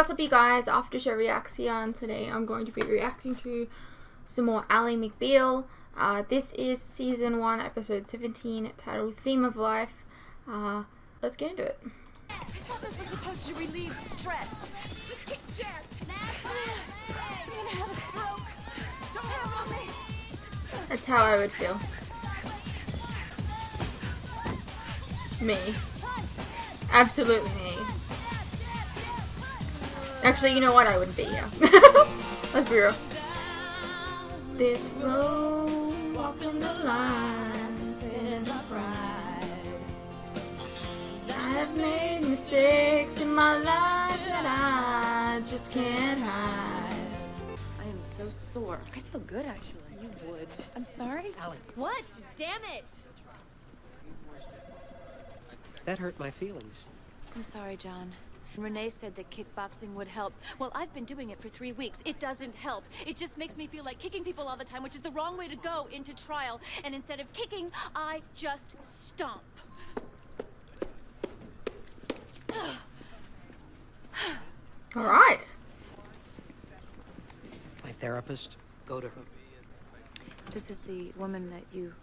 what's up you guys, after show reaction. Today I'm going to be reacting to some more Ally McBeal. This is season 1 episode 17 titled Theme of Life. Let's get into it. I thought this was supposed to relieve stress. Just kick Jeff. I'm gonna have a stroke. Don't hurt on me. That's how I would feel. Me. Absolutely me. Actually, you know what? I wouldn't be here. Let's be real. This road, walking the lines, paying the price. I have made mistakes in my life that I just can't hide. I am so sore. I feel good, actually. You would. I'm sorry? Ally. What? Damn it! That hurt my feelings. I'm sorry, John. Renee said that kickboxing would help. Well, I've been doing it for 3 weeks. It doesn't help. It just makes me feel like kicking people all the time, which is the wrong way to go into trial. And instead of kicking, I just stomp. All right. My therapist, go to her. This is the woman that you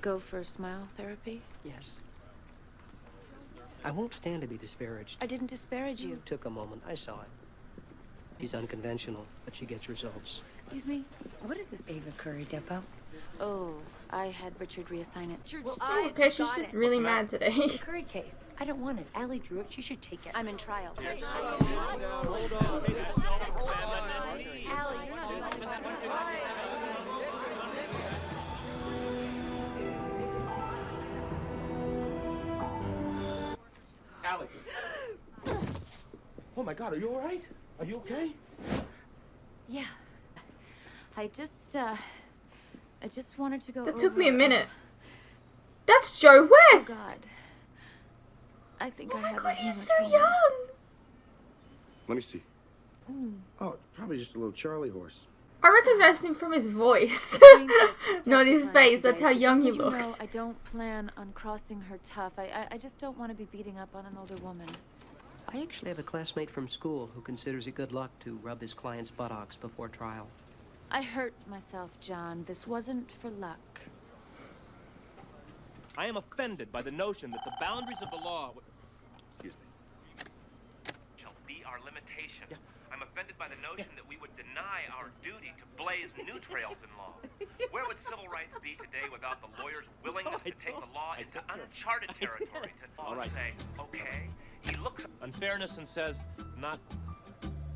go for smile therapy? Yes. I won't stand to be disparaged. I didn't disparage you. Took a moment. I saw it. She's unconventional, but she gets results. Excuse me? What is this Ava Curry depot? Oh, I had Richard reassign it. Oh, okay, she's just really mad today. The Curry case. I don't want it. Allie drew it. She should take it. I'm in trial. Allie, you're not Ally. Oh my God, are you all right? Are you okay? Yeah. I just wanted to go That took me a over- minute. That's Joe Oh West. God. I think Oh I my have God, a he's so hematoma. young. Let me see. Oh, probably just a little Charlie horse. I recognized him from his voice, not his face. That's how young he looks. I don't plan on crossing her tough. I just don't want to be beating up on an older woman. I actually have a classmate from school who considers it good luck to rub his client's buttocks before trial. I hurt myself, John. This wasn't for luck. I am offended by the notion that the boundaries of the law... Excuse me. ...shall be our limitation. Yeah. I'm offended by the notion that we would deny our duty to blaze new trails in law. Where would civil rights be today without the lawyers' willingness to take the law into uncharted territory to say, okay, he looks... Unfairness and says, not...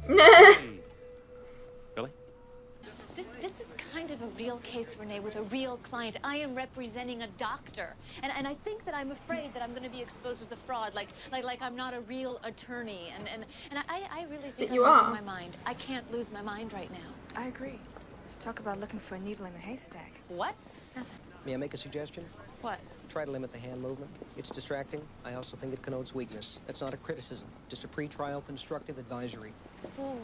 Really? This is kind of a real case, Renee, with a real client. I am representing a doctor. And I think that I'm afraid that I'm going to be exposed as a fraud, like I'm not a real attorney. And I really think I'm losing my mind. I can't lose my mind right now. I agree. Talk about looking for a needle in a haystack. What? Nothing. May I make a suggestion? What? Try to limit the hand movement. It's distracting. I also think it connotes weakness. That's not a criticism, just a pre-trial constructive advisory. Well,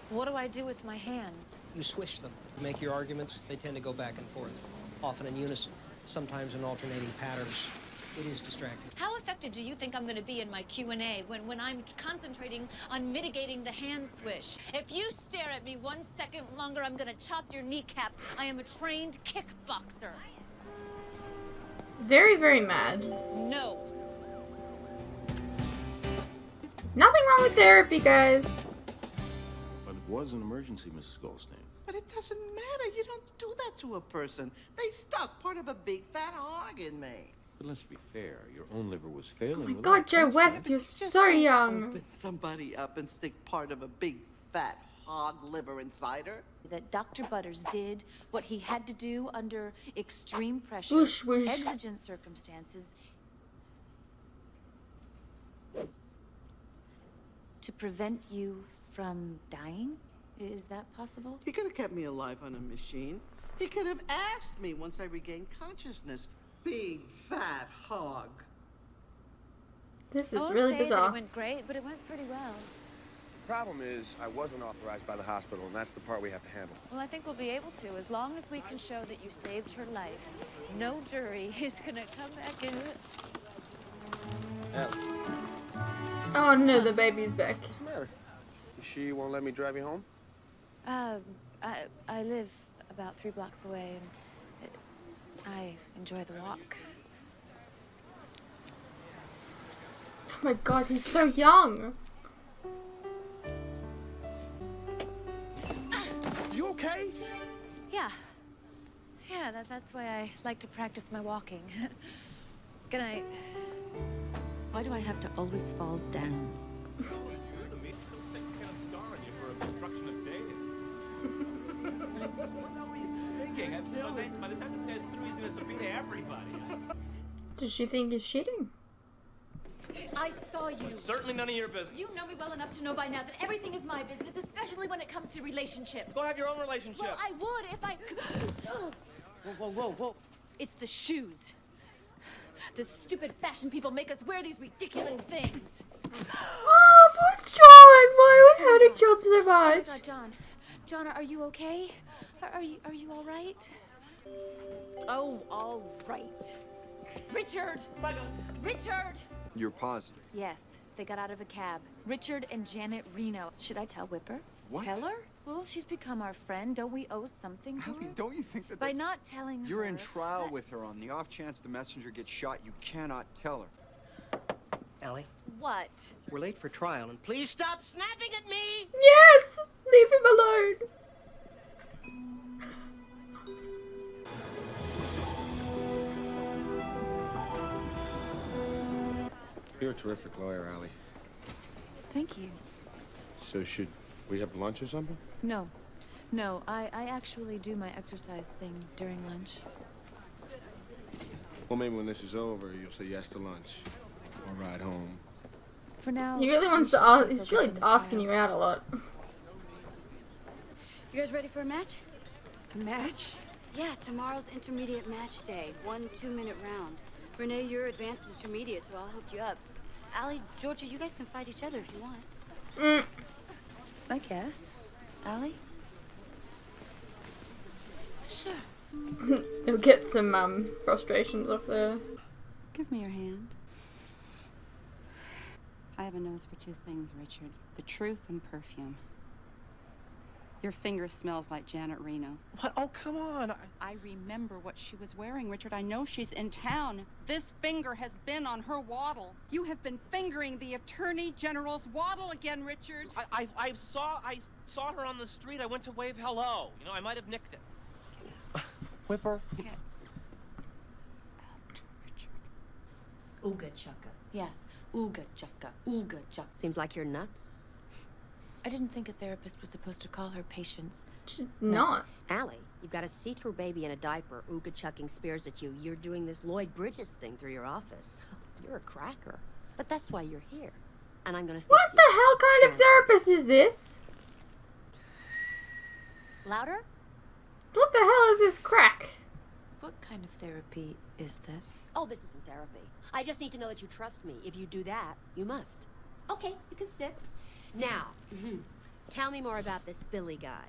what do I do with my hands? You swish them. You make your arguments. They tend to go back and forth, often in unison, sometimes in alternating patterns. It is distracting. How effective do you think I'm going to be in my Q&A when I'm concentrating on mitigating the hand swish? If you stare at me 1 second longer, I'm going to chop your kneecap. I am a trained kickboxer. Very, very mad. No. Nothing wrong with therapy, guys. But it was an emergency, Mrs. Goldstein. But it doesn't matter. You don't do that to a person. They stuck part of a big fat hog in me. But let's be fair. Your own liver was failing. Oh my without God, Joe transplant. West, you're Just so don't young. Open somebody up and stick part of a big fat hog liver inside her. That Dr. Butters did what he had to do under extreme pressure, Whoosh, whoosh. exigent circumstances, to prevent you from dying? Is that possible? He could have kept me alive on a machine. He could have asked me once I regained consciousness. Big fat hog. This is I won't really say bizarre. That it went great, but it went pretty well. Problem is, I wasn't authorized by the hospital, and that's the part we have to handle. Well, I think we'll be able to, as long as we can show that you saved her life. No jury is gonna come back into it. Ally. Oh no, the baby's back. What's the matter? She won't let me drive you home? I live about 3 blocks away, and I enjoy the walk. Oh my god, he's so young. You okay? Yeah. Yeah, that's why I like to practice my walking. Good night. Why do I have to always fall down? By the time this guy's through, he's gonna subpoena everybody. Does she think he's cheating? I saw you. It's certainly none of your business. You know me well enough to know by now that everything is my business, especially when it comes to relationships. Go have your own relationship. Well, I would if I... Whoa. It's the shoes. The stupid fashion people make us wear these ridiculous things. Oh, poor John! Why was hurting John so Oh my much? God, John, are you okay? Are you all right? Oh, all right. Richard! Richard! You're positive? Yes, they got out of a cab. Richard and Janet Reno. Should I tell Whipper? What? Tell her? Well, she's become our friend. Don't we owe something to Ally, her? don't you think that By that's... not telling her... You're in trial with her. On the off chance the messenger gets shot, you cannot tell her. Allie, What? we're late for trial, and please stop snapping at me! Yes! Leave him alone! You're a terrific lawyer, Allie. Thank you. So should we have lunch or something? No, I actually do my exercise thing during lunch. Well, maybe when this is over, you'll say yes to lunch. Or ride home. For now... He really wants we to should ask, stay he's focused really on the asking trial. you out a lot. You guys ready for a match? A match? Yeah, tomorrow's intermediate match day. 1 2-minute round. Renee, you're advanced intermediate, so I'll hook you up. Allie, Georgia, you guys can fight each other if you want. I guess. Allie? Sure. He'll get some frustrations off there. Give me your hand. I have a nose for 2 things, Richard. The truth and perfume. Your finger smells like Janet Reno. What? Oh, come on. I remember what she was wearing, Richard. I know she's in town. This finger has been on her waddle. You have been fingering the Attorney General's waddle again, Richard. I saw her on the street. I went to wave hello. You know, I might have nicked it. Whipper. Get out, Richard. Ooga chaka. Yeah, ooga chaka, ooga chaka. Seems like you're nuts. I didn't think a therapist was supposed to call her patients. She's not. Allie, you've got a see-through baby in a diaper, ooga chucking spears at you. You're doing this Lloyd Bridges thing through your office. You're a cracker. But that's why you're here. And I'm gonna fix What you. the hell kind of therapist is this? Louder? What the hell is this crack? What kind of therapy is this? Oh, this isn't therapy. I just need to know that you trust me. If you do that, you must. Okay, you can sit. Now, tell me more about this Billy guy.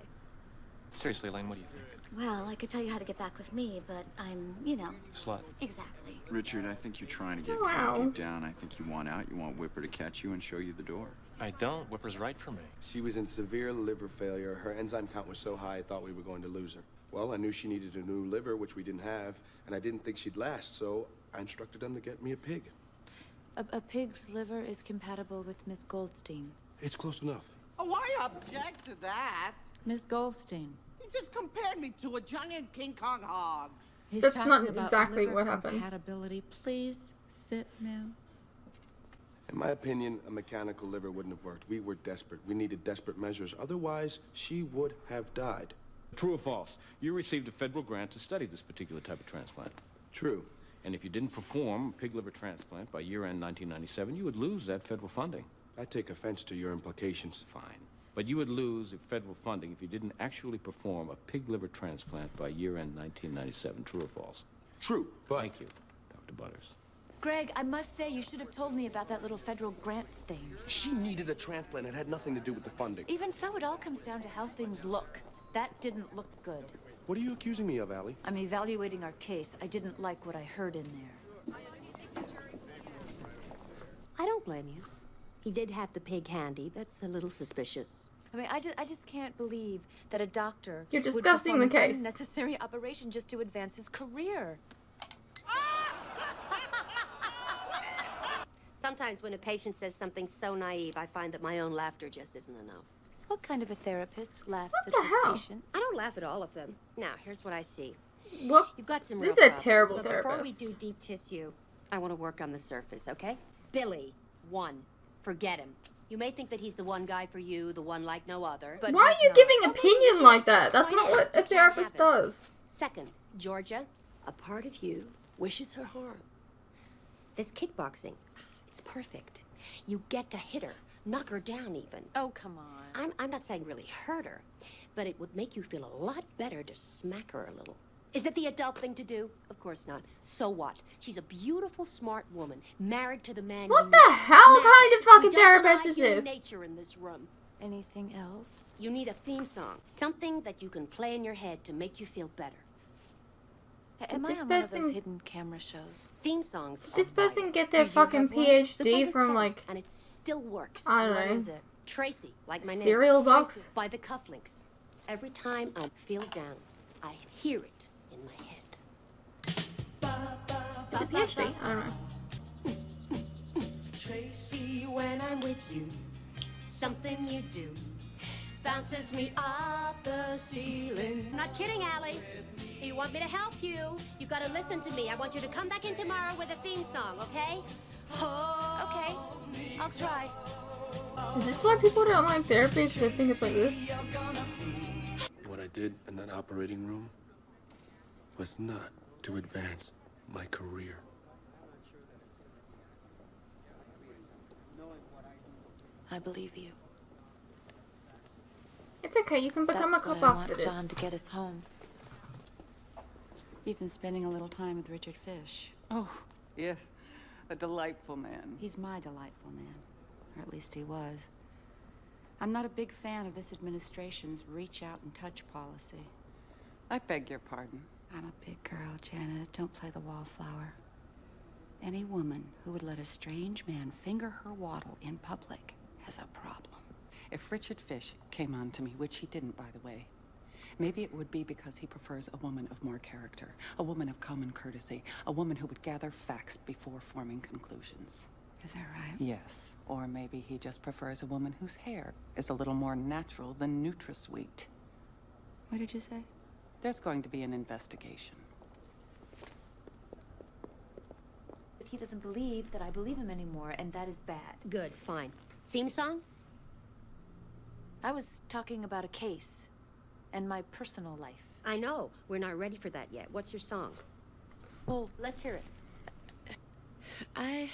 Seriously, Elaine, what do you think? Well, I could tell you how to get back with me, but I'm, you know. Slut. Exactly. Richard, I think you're trying to get Wow. kind of deep down. I think you want out. You want Whipper to catch you and show you the door. I don't. Whipper's right for me. She was in severe liver failure. Her enzyme count was so high, I thought we were going to lose her. Well, I knew she needed a new liver, which we didn't have, and I didn't think she'd last, so I instructed them to get me a pig. A pig's liver is compatible with Miss Goldstein. It's close enough. Oh, I object to that. Miss Goldstein. You just compared me to a giant King Kong hog. He's That's talking not about exactly liver what happened. Compatibility. Please sit now. In my opinion, a mechanical liver wouldn't have worked. We were desperate. We needed desperate measures. Otherwise, she would have died. True or false? You received a federal grant to study this particular type of transplant. True. And if you didn't perform a pig liver transplant by year-end 1997, you would lose that federal funding. I take offense to your implications. Fine. But you would lose federal funding if you didn't actually perform a pig liver transplant by year-end 1997. True or false? True, but... Thank you, Dr. Butters. Greg, I must say you should have told me about that little federal grant thing. She needed a transplant. It had nothing to do with the funding. Even so, it all comes down to how things look. That didn't look good. What are you accusing me of, Allie? I'm evaluating our case. I didn't like what I heard in there. I don't blame you. He did have the pig handy. That's a little suspicious. I mean, I just can't believe that a doctor You're would discussing perform the an case. unnecessary operation just to advance his career. Sometimes when a patient says something so naive, I find that my own laughter just isn't enough. What kind of a therapist laughs What at the her hell? patients? I don't laugh at all of them. Now, here's what I see. What? You've got some This real is a problems, terrible but before we therapist. do deep tissue, I want to work on the surface, okay? Billy, one. Forget him. You may think that he's the one guy for you, the one like no other. But Why are he's you not. giving Oh, opinion like that? That's Why not not? what a You can't therapist have it. does. Second, Georgia, a part of you wishes her harm. This kickboxing, it's perfect. You get to hit her, knock her down even. Oh, come on. I'm not saying really hurt her, but it would make you feel a lot better to smack her a little. Is it the adult thing to do? Of course not. So what? She's a beautiful, smart woman, married to the man. What you the know. hell Smack kind her. of fucking We don't therapist deny is human this? nature in this room. Anything else? You need a theme song, something that you can play in your head to make you feel better. Am I this on one of those person- hidden camera shows? Theme songs. Did this are person vital. get their Do you fucking have one? PhD Since I was from 10, like and it still works. I don't What know. is it? Tracy, like my name. Cereal box? Tracy, by the cufflinks. Every time I feel down, I hear it in my head. It's a PhD. I don't know. Tracy, when I'm with you, something you do bounces me off the ceiling. I'm not kidding, Ally. If you want me to help you, you've got to listen to me. I want you to come back in tomorrow with a theme song, okay? Okay, I'll try. Is this why people don't like therapy? Because they think it's like this? What I did in that operating room was not to advance my career. I believe you. It's okay. You can become a That's cop why I after want this. John to get us home. You've been spending a little time with Richard Fish. Oh, yes. A delightful man. He's my delightful man. Or at least he was. I'm not a big fan of this administration's reach out and touch policy. I beg your pardon. I'm a big girl, Janet. Don't play the wallflower. Any woman who would let a strange man finger her waddle in public has a problem. If Richard Fish came on to me, which he didn't, by the way, maybe it would be because he prefers a woman of more character, a woman of common courtesy, a woman who would gather facts before forming conclusions. Is that right? Yes. Or maybe he just prefers a woman whose hair is a little more natural than NutraSweet. What did you say? There's going to be an investigation. But he doesn't believe that I believe him anymore, and that is bad. Good, fine. Theme song? I was talking about a case and my personal life. I know. We're not ready for that yet. What's your song? Well, Let's hear it. I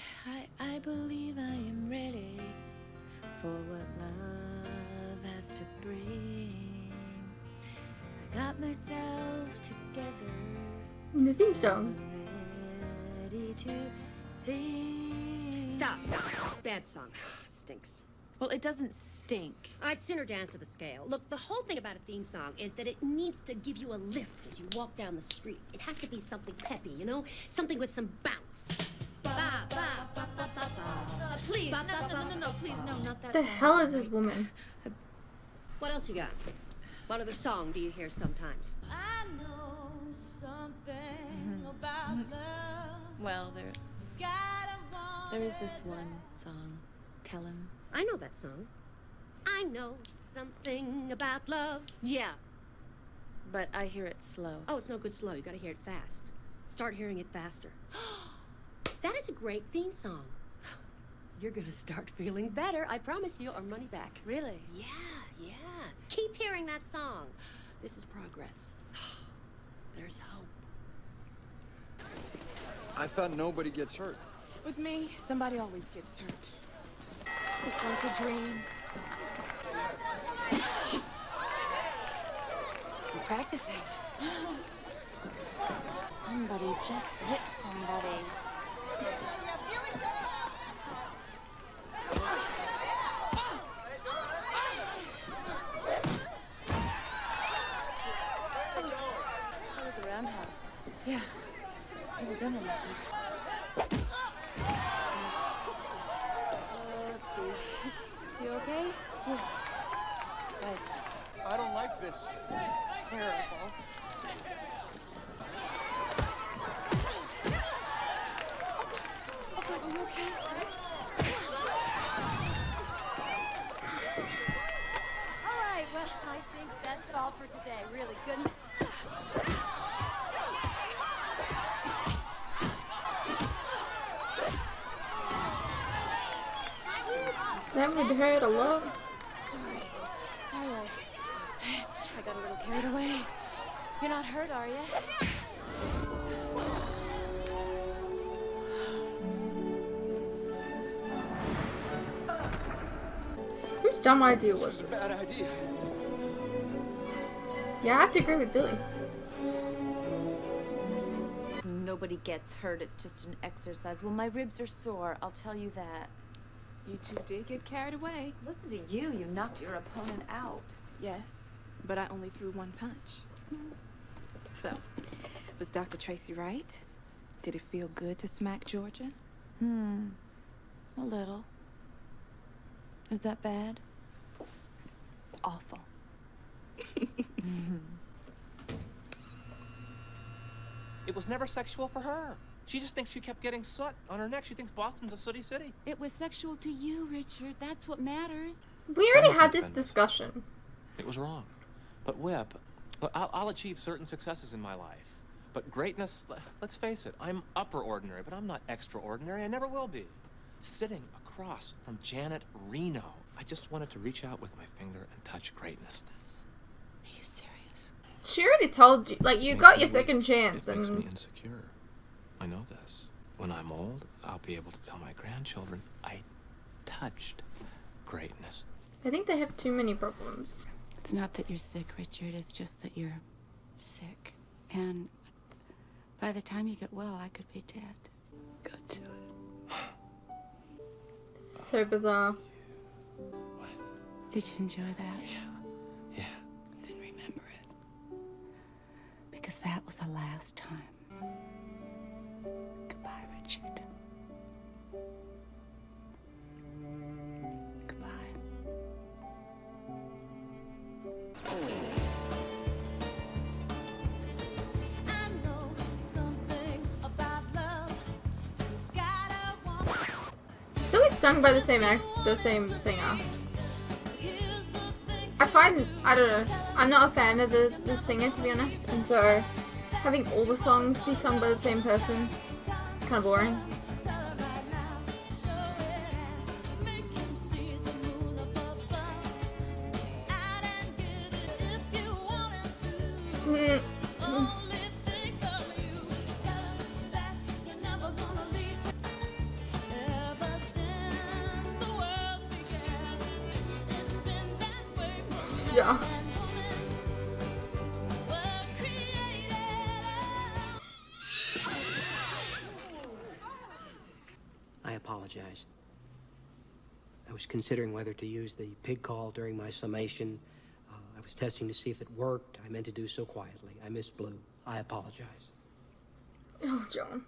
believe I am ready for what love has to bring. I got myself together. The theme song. Ready to sing. Stop. Bad song. Stinks. Well, it doesn't stink. I'd sooner dance to the scale. Look, the whole thing about a theme song is that it needs to give you a lift as you walk down the street. It has to be something peppy, you know? Something with some bounce. Ba, ba, ba, ba, ba, ba. Please, Ba, ba, ba, no, please, no, not that The song. hell is this woman? What else you got? What other song do you hear sometimes? I know something about love. Well, there is this one song. Tell him. I know that song. I know something about love. Yeah. But I hear it slow. Oh, it's no good slow. You gotta hear it fast. Start hearing it faster. That is a great theme song. You're gonna start feeling better. I promise you, or money back. Really? Yeah. Keep hearing that song. This is progress. There's hope. I thought nobody gets hurt. With me, somebody always gets hurt. It's like a dream. I'm practicing. Somebody just hit somebody. That was the roundhouse. Yeah. Never done anything. Oopsie. like this. It's terrible. Okay, are you okay? All right, well, I think that's all for today. Really good. That would hurt a lot. Sorry. I got a little carried away. You're not hurt, are you? Whose dumb idea was This was a bad idea. Yeah, I have to agree with Billy. Nobody gets hurt. It's just an exercise. Well, my ribs are sore. I'll tell you that. You two did get carried away. Listen to you. You knocked your opponent out. Yes, but I only threw one punch. So, was Dr. Tracy right? Did it feel good to smack Georgia? A little. Is that bad? Awful. It was never sexual for her. She just thinks she kept getting soot on her neck. She thinks Boston's a sooty city. It was sexual to you, Richard. That's what matters. We already had this discussion. It was wrong. But Whip, look, I'll achieve certain successes in my life. But greatness, let's face it, I'm upper ordinary, but I'm not extraordinary. I never will be. Sitting across from Janet Reno, I just wanted to reach out with my finger and touch greatness. Are you serious? She already told you, like, you got your second chance, It makes and me insecure. I know this. When I'm old, I'll be able to tell my grandchildren I touched greatness. I think they have too many problems. It's not that you're sick, Richard. It's just that you're sick. And by the time you get well, I could be dead. Go to it. So bizarre. Did you enjoy that? Yeah. Then remember it. Because that was the last time. Goodbye, Richard. Goodbye. It's always sung by the same singer. I don't know, I'm not a fan of the singer, to be honest, and so having all the songs be sung by the same person, it's kind of boring. It's bizarre. I apologize. I was considering whether to use the pig call during my summation. I was testing to see if it worked. I meant to do so quietly. I missed Blue. I apologize. Oh, John.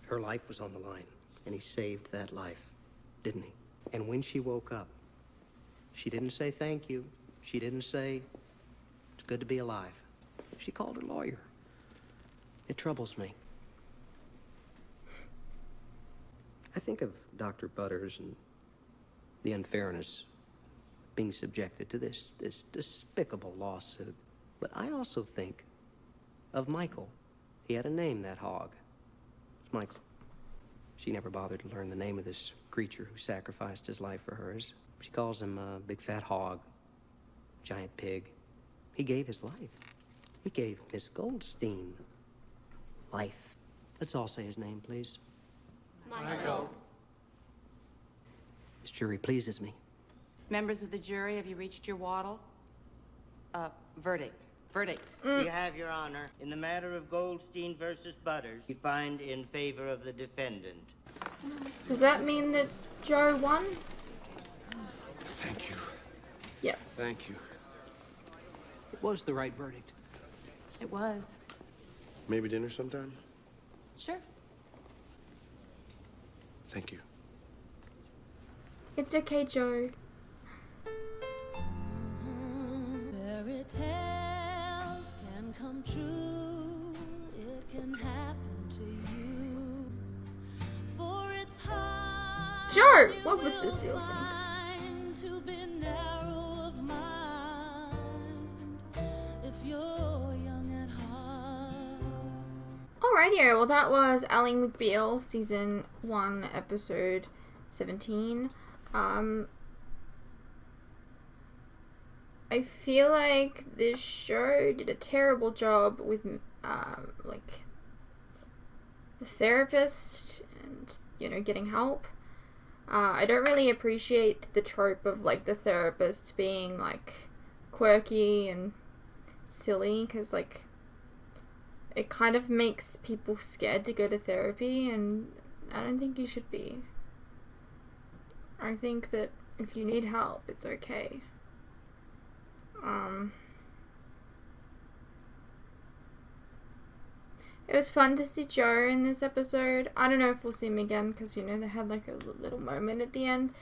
Her life was on the line, and he saved that life, didn't he? And when she woke up, she didn't say thank you. She didn't say, it's good to be alive. She called her lawyer. It troubles me. I think of Dr. Butters and the unfairness being subjected to this despicable lawsuit. But I also think of Michael. He had a name, that hog. It's Michael. She never bothered to learn the name of this creature who sacrificed his life for hers. She calls him a big fat hog, giant pig. He gave his life. He gave Miss Goldstein life. Let's all say his name, please. Michael. This jury pleases me. Members of the jury, have you reached your waddle? Verdict. Verdict. We have, Your Honor, in the matter of Goldstein versus Butters, we find in favor of the defendant. Does that mean that Joe won? Thank you. Yes. Thank you. It was the right verdict. It was. Maybe dinner sometime? Sure. Thank you. It's okay, Joe. tales can come true. It can happen to you. For it's hard. Sure. What would Cecile think? To be narrow of mind if you're young at heart. Alrighty, well that was Ally McBeal, season 1, episode 17. I feel like this show did a terrible job with like the therapist and, you know, getting help. I don't really appreciate the trope of like the therapist being like quirky and silly, because like it kind of makes people scared to go to therapy, and I don't think you should be. I think that if you need help, it's okay. It was fun to see Joe in this episode. I don't know if we'll see him again, because, you know, they had like a little moment at the end.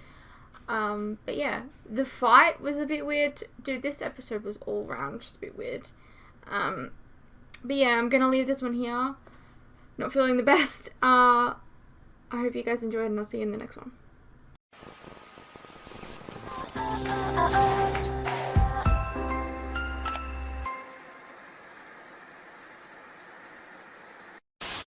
But yeah, the fight was a bit weird. Dude, this episode was all round just a bit weird. But yeah, I'm gonna leave this one here. Not feeling the best. I hope you guys enjoyed, and I'll see you in the next one.